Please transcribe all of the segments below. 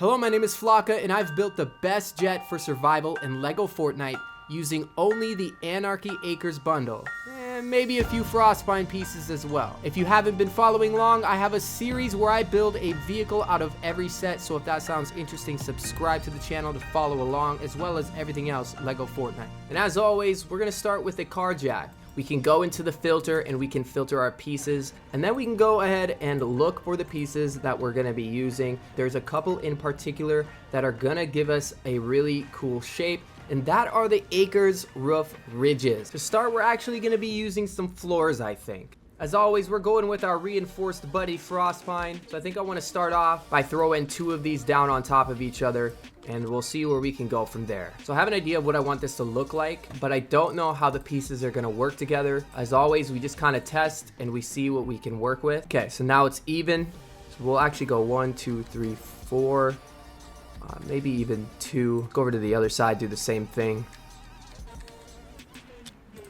Hello, my name is Flocka, and I've built the best jet for survival in LEGO Fortnite using only the Anarchy Acres bundle, and maybe a few Frostbind pieces as well. If you haven't been following along, I have a series where I build a vehicle out of every set, so if that sounds interesting, subscribe to the channel to follow along, as well as everything else LEGO Fortnite. And as always, we're going to start with a car jack. We can go into the filter and we can filter our pieces, and then we can go ahead and look for the pieces that we're going to be using. There's a couple in particular that are going to give us a really cool shape, and that are the Acres roof ridges. To start, we're actually going to be using some floors, I think. As always, we're going with our reinforced buddy Frostpine. So I think I want to start off by throwing two of these down on top of each other, and we'll see where we can go from there. So I have an idea of what I want this to look like, but I don't know how the pieces are going to work together. As always, we just kind of test and we see what we can work with. Okay, so now it's even. So we'll actually go 1, 2, 3, 4, maybe even 2. Go over to the other side, do the same thing.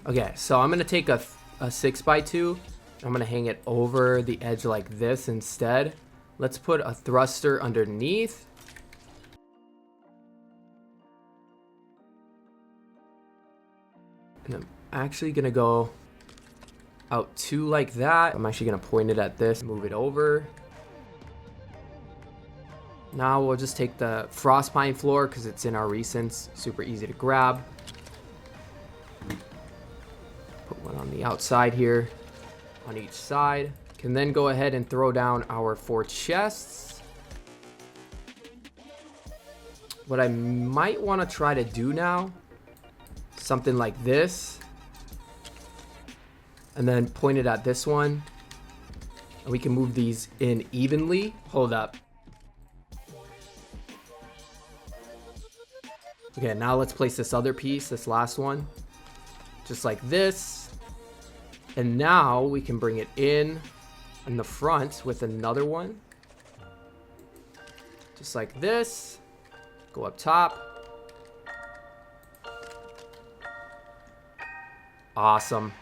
Okay, so I'm going to take a 6x2. I'm going to hang it over the edge like this instead. Let's put a thruster underneath. And I'm actually going to go out 2 like that. I'm actually going to point it at this, move it over. Now we'll just take the Frostpine floor because it's in our recents. Super easy to grab. Put one on the outside here. On each side. Can then go ahead and throw down our 4 chests. What I might want to try to do now, something like this, and then point it at this one, and we can move these in evenly. Hold up. Okay, now let's place this other piece, this last one, just like this. And now we can bring it in the front with another one. Just like this. Go up top. Awesome.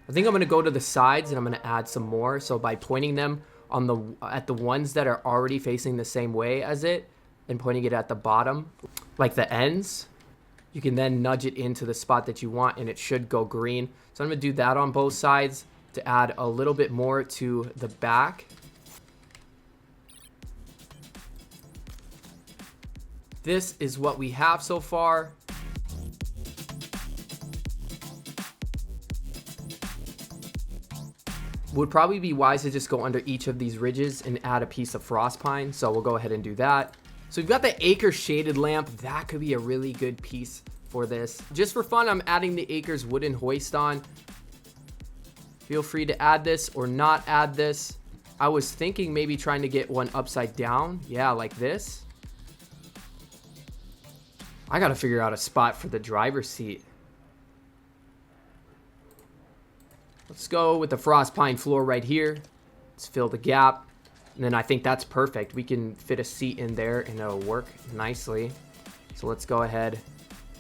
I think I'm going to go to the sides and I'm going to add some more. So by pointing them on at the ones that are already facing the same way as it and pointing it at the bottom, like the ends, you can then nudge it into the spot that you want and it should go green. So I'm going to do that on both sides to add a little bit more to the back. This is what we have so far. Would probably be wise to just go under each of these ridges and add a piece of Frostpine. So we'll go ahead and do that. So we've got the Acre shaded lamp. That could be a really good piece for this. Just for fun, I'm adding the Acres wooden hoist on. Feel free to add this or not add this. I was thinking maybe trying to get one upside down. Yeah, like this. I gotta figure out a spot for the driver's seat. Let's go with the Frostpine floor right here. Let's fill the gap. And then I think that's perfect. We can fit a seat in there and it'll work nicely. So let's go ahead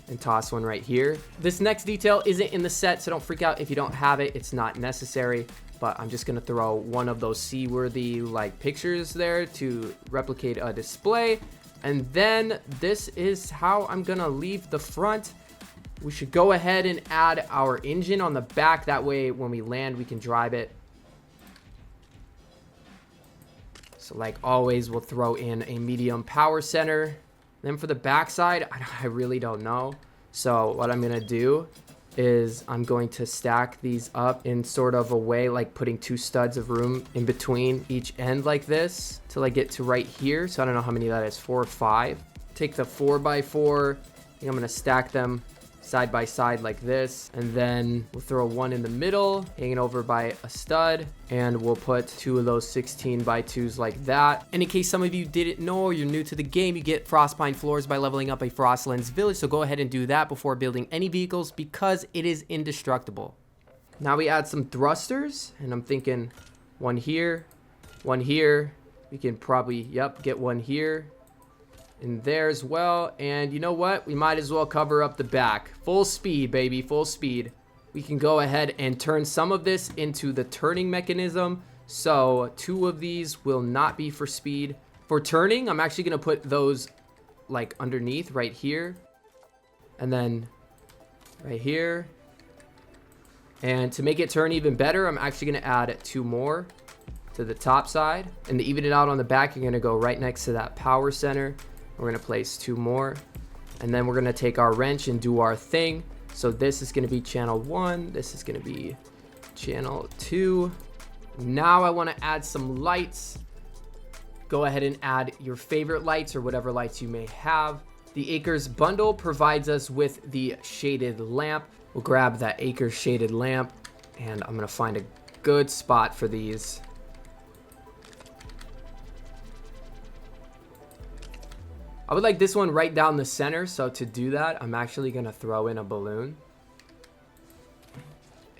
and toss one right here. This next detail isn't in the set, so don't freak out if you don't have it. It's not necessary, but I'm just gonna throw one of those seaworthy like pictures there to replicate a display. And then this is how I'm gonna leave the front. We should go ahead and add our engine on the back. That way when we land, we can drive it. So like always, we'll throw in a medium power center. Then for the backside, I really don't know. So what I'm gonna do is I'm going to stack these up in sort of a way like putting 2 studs of room in between each end like this till I get to right here. So I don't know how many that is, 4 or 5. Take the 4x4, I think I'm gonna stack them side by side like this, and then we'll throw one in the middle hanging over by a stud, and we'll put 2 of those 16x2s like that. And in case some of you didn't know or you're new to the game, you get Frostpine floors by leveling up a Frostlands village, so go ahead and do that before building any vehicles because it is indestructible. Now we add some thrusters, and I'm thinking one here, one here. We can probably get one here in there as well. And you know what, we might as well cover up the back. Full speed, baby, full speed. We can go ahead and turn some of this into the turning mechanism So 2 of these will not be for speed. For turning, I'm actually going to put those like underneath right here. And then right here. And to make it turn even better, I'm actually going to add 2 more to the top side. And to even it out on the back, you're going to go right next to that power center. We're going to place 2 more. And then we're going to take our wrench and do our thing. So this is going to be channel 1. This is going to be channel 2. Now I want to add some lights. Go ahead and add your favorite lights or whatever lights you may have. The Acres bundle provides us with the shaded lamp. We'll grab that Acres shaded lamp, and I'm going to find a good spot for these. I would like this one right down the center, so to do that, I'm actually going to throw in a balloon.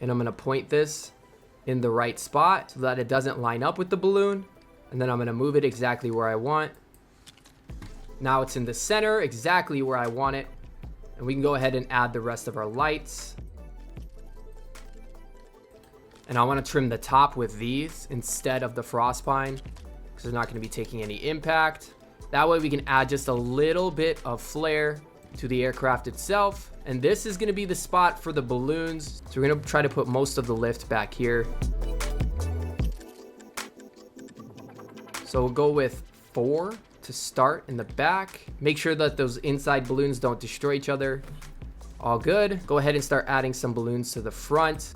And I'm going to point this in the right spot so that it doesn't line up with the balloon. And then I'm going to move it exactly where I want. Now it's in the center, exactly where I want it. And we can go ahead and add the rest of our lights. And I want to trim the top with these instead of the frost pine, because they're not going to be taking any impact. That way we can add just a little bit of flair to the aircraft itself. And this is going to be the spot for the balloons. So we're going to try to put most of the lift back here. So we'll go with 4 to start in the back. Make sure that those inside balloons don't destroy each other. All good. Go ahead and start adding some balloons to the front.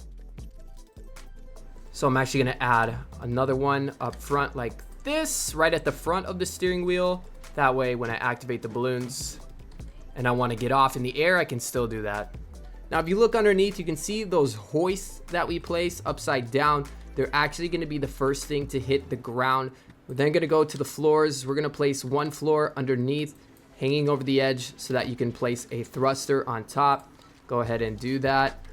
So I'm actually going to add another one up front like this, right at the front of the steering wheel. That way when I activate the balloons and I want to get off in the air, I can still do that. Now if you look underneath, you can see those hoists that we place upside down. They're actually going to be the first thing to hit the ground. We're then going to go to the floors. We're going to place 1 floor underneath, hanging over the edge, so that you can place a thruster on top. Go ahead and do that.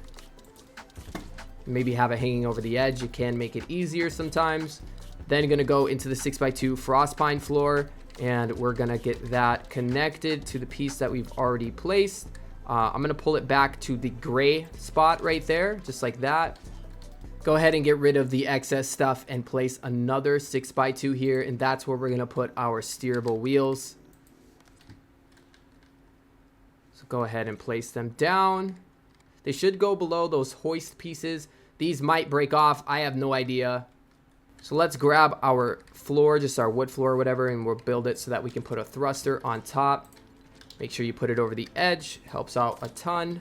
Maybe have it hanging over the edge. You can make it easier sometimes. Then going to go into the 6x2 frost pine floor, and we're going to get that connected to the piece that we've already placed. I'm going to pull it back to the gray spot right there, just like that. Go ahead and get rid of the excess stuff and place another 6x2 here, and that's where we're going to put our steerable wheels. So go ahead and place them down. They should go below those hoist pieces. These might break off. I have no idea. So let's grab our floor, just our wood floor or whatever, and we'll build it so that we can put a thruster on top. Make sure you put it over the edge. Helps out a ton.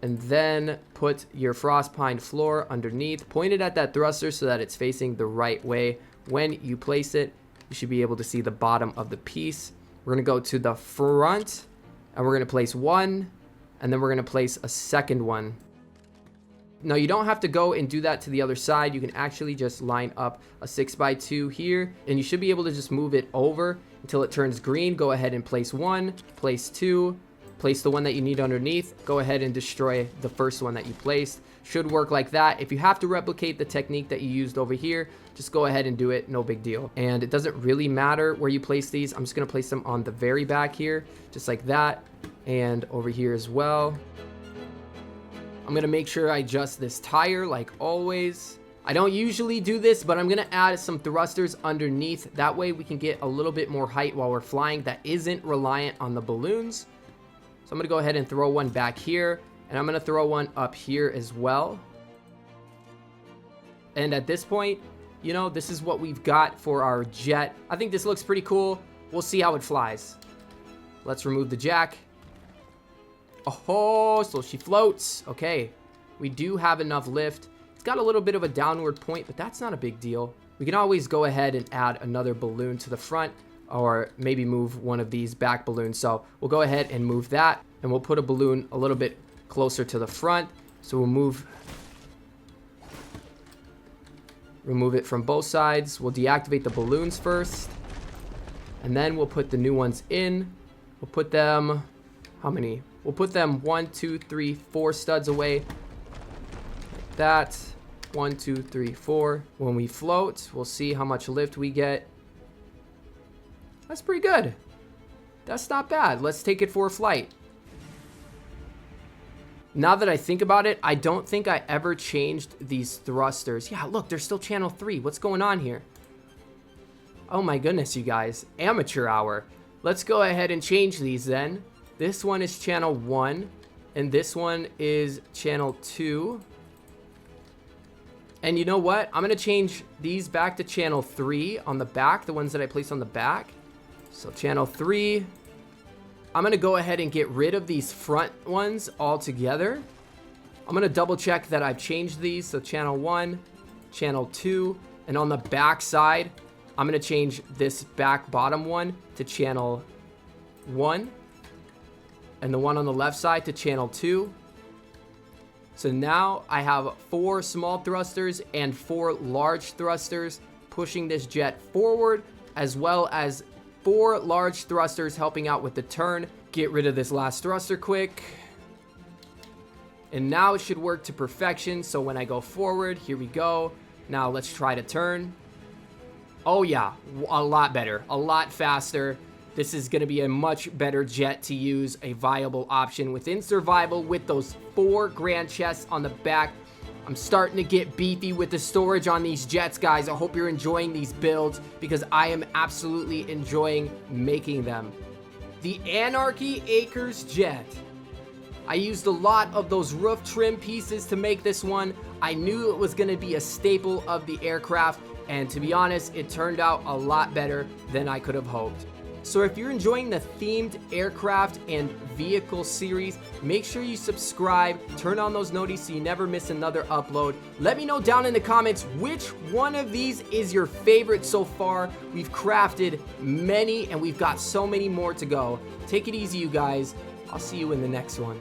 And then put your frost pine floor underneath. Point it at that thruster so that it's facing the right way. When you place it, you should be able to see the bottom of the piece. We're going to go to the front, and we're going to place 1, and then we're going to place a second one. Now you don't have to go and do that to the other side. You can actually just line up a 6x2 here, and you should be able to just move it over until it turns green. Go ahead and place 1, place 2, place the one that you need underneath. Go ahead and destroy the first one that you placed. Should work like that. If you have to replicate the technique that you used over here, just go ahead and do it. No big deal. And it doesn't really matter where you place these. I'm just going to place them on the very back here, just like that, and over here as well. I'm going to make sure I adjust this tire like always. I don't usually do this, but I'm going to add some thrusters underneath. That way we can get a little bit more height while we're flying that isn't reliant on the balloons. So I'm going to go ahead and throw one back here, and I'm going to throw one up here as well. And at this point, you know, this is what we've got for our jet. I think this looks pretty cool. We'll see how it flies. Let's remove the jack. Oh, so she floats. Okay, we do have enough lift. It's got a little bit of a downward point, but that's not a big deal. We can always go ahead and add another balloon to the front, or maybe move one of these back balloons. So we'll go ahead and move that, and we'll put a balloon a little bit closer to the front. So we'll remove it from both sides. We'll deactivate the balloons first, and then we'll put the new ones in. We'll put them, how many? We'll put them 1, 2, 3, 4 studs away. Like that. 1, 2, 3, 4. When we float, we'll see how much lift we get. That's pretty good. That's not bad. Let's take it for a flight. Now that I think about it, I don't think I ever changed these thrusters. Yeah, look, they're still channel 3. What's going on here? Oh my goodness, you guys. Amateur hour. Let's go ahead and change these then. This one is channel 1, and this one is channel 2. And you know what? I'm going to change these back to channel 3 on the back, the ones that I placed on the back. So channel 3. I'm going to go ahead and get rid of these front ones altogether. I'm going to double check that I've changed these. So channel 1, channel 2, and on the back side, I'm going to change this back bottom one to channel 1, and the one on the left side to channel 2. So now I have 4 small thrusters and 4 large thrusters pushing this jet forward, as well as 4 large thrusters helping out with the turn. Get rid of this last thruster quick. And now it should work to perfection. So when I go forward, here we go. Now let's try to turn. Oh yeah, a lot better, a lot faster. This is going to be a much better jet to use, a viable option within survival with those 4 grand chests on the back. I'm starting to get beefy with the storage on these jets, guys. I hope you're enjoying these builds because I am absolutely enjoying making them. The Anarchy Acres jet. I used a lot of those roof trim pieces to make this one. I knew it was going to be a staple of the aircraft, and to be honest, it turned out a lot better than I could have hoped. So if you're enjoying the themed aircraft and vehicle series, make sure you subscribe, turn on those notifications so you never miss another upload. Let me know down in the comments which one of these is your favorite so far. We've crafted many and we've got so many more to go. Take it easy, you guys. I'll see you in the next one.